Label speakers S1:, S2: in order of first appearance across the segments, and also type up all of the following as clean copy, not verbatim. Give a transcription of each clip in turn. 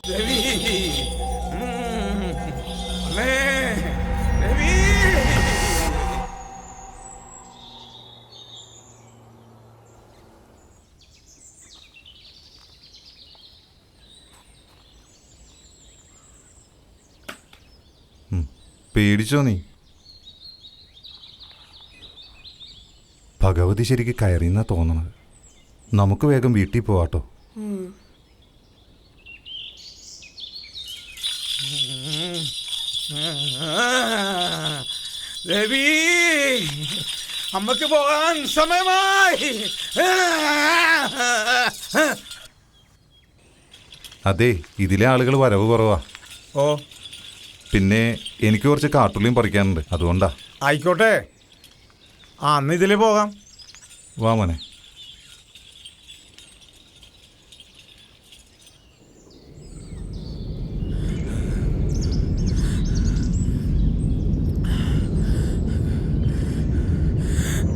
S1: രവി, അമ്മേ, രവി.
S2: പേടിച്ചോ നീ? ഭഗവതി ശരിക്ക് കയറിയെന്നാ തോന്നണത്. നമുക്ക് വേഗം വീട്ടിൽ പോവാട്ടോ.
S1: രവി, അമ്മക്ക് പോകാൻ സമയമായി.
S2: അതെ, ഇതിലെ ആളുകൾ വരവ് കുറവാ.
S1: ഓ,
S2: പിന്നെ എനിക്ക് കുറച്ച് കാട്ടുള്ളിയും പറിക്കാനുണ്ട്, അതുകൊണ്ടാ.
S1: ആയിക്കോട്ടെ, അന്ന് ഇതില് പോകാം.
S2: വാ മോനെ.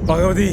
S1: ഭഗവതി,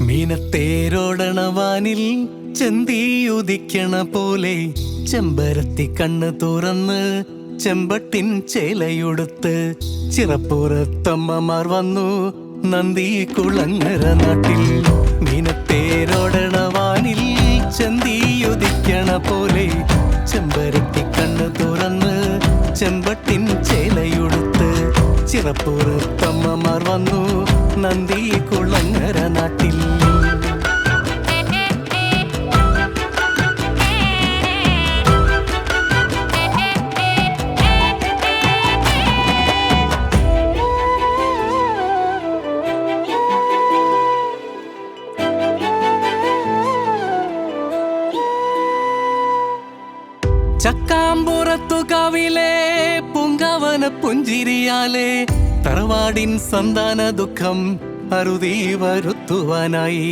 S3: മീനത്തേരോടണവാനിൽ ചെന്തിയുദിക്കണ പോലെ ചെമ്പരത്തി കണ്ണ് തുറന്ന് ചെമ്പട്ടിൻ ചേലയുടുത്ത് ചിറപ്പുറത്തമ്മമാർ വന്നു നന്ദി കുളങ്ങര നാട്ടിൽ. മീനത്തേരോടണവാനിൽ ചെന്തിയുദിക്കണ പോലെ ചെമ്പരത്തി കണ്ണ് തുറന്ന് ചെമ്പട്ടിൻ ചേലയുടുത്ത് ചിറപ്പുറത്തമ്മമാർ വന്നു നന്ദി കുളങ്ങര നാട്ടിൽ. ചക്കാമ്പുറത്തു കവിലെ പൂങ്കവന പുഞ്ചിരിയാലെ തറവാടിൻ സന്താന ദുഃഖം അറുതി വരുത്തുവാനായി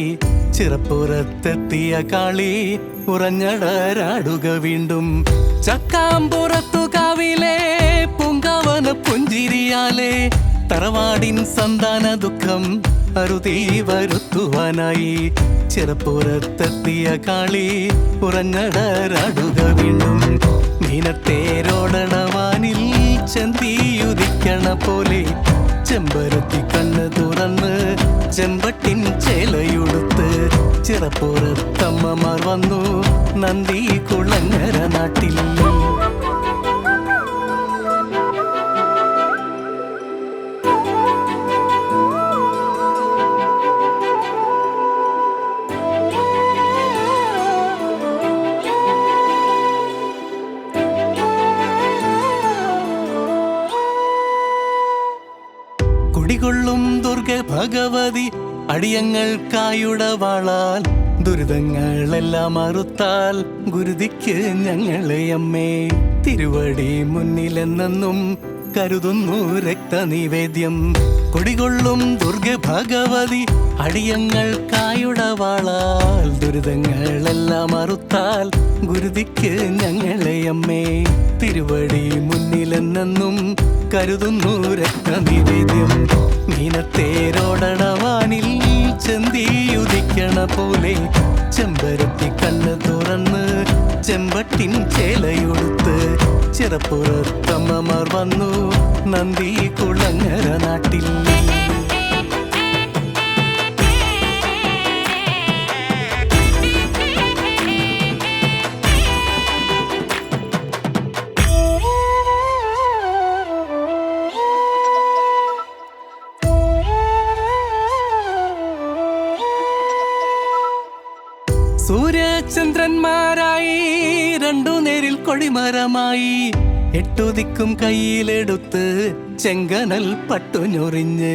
S3: ചിറപ്പുറത്തെത്തിയ കാളി ഉറഞ്ഞടരാടുക വീണ്ടും. ചക്കാമ്പുറത്തു കവിലെ പൂങ്കവന പുഞ്ചിരിയാലെ തറവാടിൻ സന്താന ദുഃഖം അറുതി വരുത്തുവാനായി ചിറപ്പുറത്തെത്തിയ കാളി ഉറഞ്ഞടരാടുക വീണ്ടും. മീനത്തേരോടണവാനിൽ ചെന്തിയുദിക്കണ പോലെ ചെമ്പരത്തി കണ്ണ് തുറന്ന് ചെമ്പട്ടിൻ ചേലയുടുത്ത് ചിറപ്പുറത്തമ്മമാർ വന്നു നന്ദി കുളങ്ങര നാട്ടിൽ. കുടികൊള്ളും ദുർഗ ഭഗവതി അടിയങ്ങൾക്കായുടവാളാൽ ദുരിതങ്ങളെല്ലാം അറുത്താൽ ഗുരുതിക്ക് ഞങ്ങളെ അമ്മേ. തിരുവടി മുന്നിലെന്നെന്നും കരുതുന്നു രക്തനിവേദ്യം. കുടികൊള്ളും ദുർഗ ഭഗവതി അടിയങ്ങൾക്കായുടവാളാൽ ദുരിതങ്ങളെല്ലാം അറുത്താൽ ഗുരുതിക്ക് ഞങ്ങളെ അമ്മേ. തിരുവടി മുന്നിലെന്നെന്നും കരുതുന്നു രക്തനിവേദ്യം. മീനത്തേരോടണവാനിൽ ചെന്തിയുദിക്കണ പോലെ ചെമ്പരത്തി കണ്ണ് തുറന്ന് ചെമ്പട്ടിൻ ചേലയുടുത്ത് ചിറപ്പുറത്തമ്മമാർ വന്നു നന്ദി കുളങ്ങര നാട്ടിൽ. സൂര്യചന്ദ്രന്മാരായി രണ്ടു നേരിൽ കൊടിമരമായി എട്ടുദിക്കും കയ്യിലെടുത്ത് ചെങ്കനൽ പട്ടുഞ്ഞൊറിഞ്ഞ്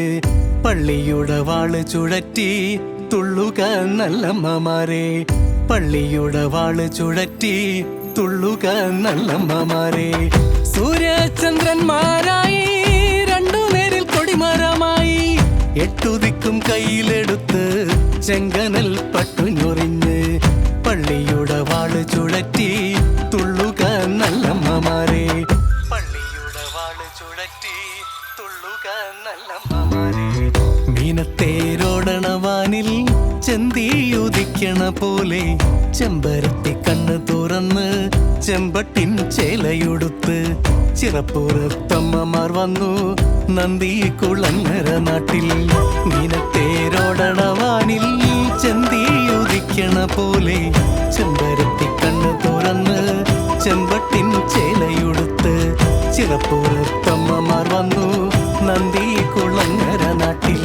S3: പള്ളിയുടെ വാള് ചുഴറ്റി തുള്ളുക നല്ലമ്മമാരെ. പള്ളിയുടെ വാള് ചുഴറ്റി തുള്ളുക നല്ലമ്മമാരെ. സൂര്യചന്ദ്രന്മാരായി രണ്ടു നേരിൽ കൊടിമരമായി എട്ടുദിക്കും കയ്യിലെടുത്ത് ചെങ്കനൽ പട്ടുഞ്ഞൊറിഞ്ഞ് പള്ളിയുടെ വാള് ചുഴറ്റി തുള്ളുക നല്ലമ്മമാരെ. പള്ളിയുടെ വാള് ചുഴറ്റി തുള്ളുക നല്ലമ്മമാരെ. മീനത്തേരോടണവാനിൽ ചെന്തിയുദിക്കണ പോലെ ചെമ്പരത്തി കണ്ണ് തുറന്ന് ചെമ്പട്ടിൻ ചേലയുടുത്ത് ചിറപ്പുറത്തമ്മമാർ വന്നു നന്ദി കുളങ്ങര നാട്ടിൽ. മീനത്തേരോടണവാനിൽ ചെന്തിയുദിക്കണ പോലെ ചെമ്പരത്തി കണ്ണ് തുറന്ന് ചെമ്പട്ടിൻ ചേലയുടുത്ത് ചിറപ്പുറത്തമ്മമാർ വന്നു നന്ദി കുളങ്ങര നാട്ടിൽ.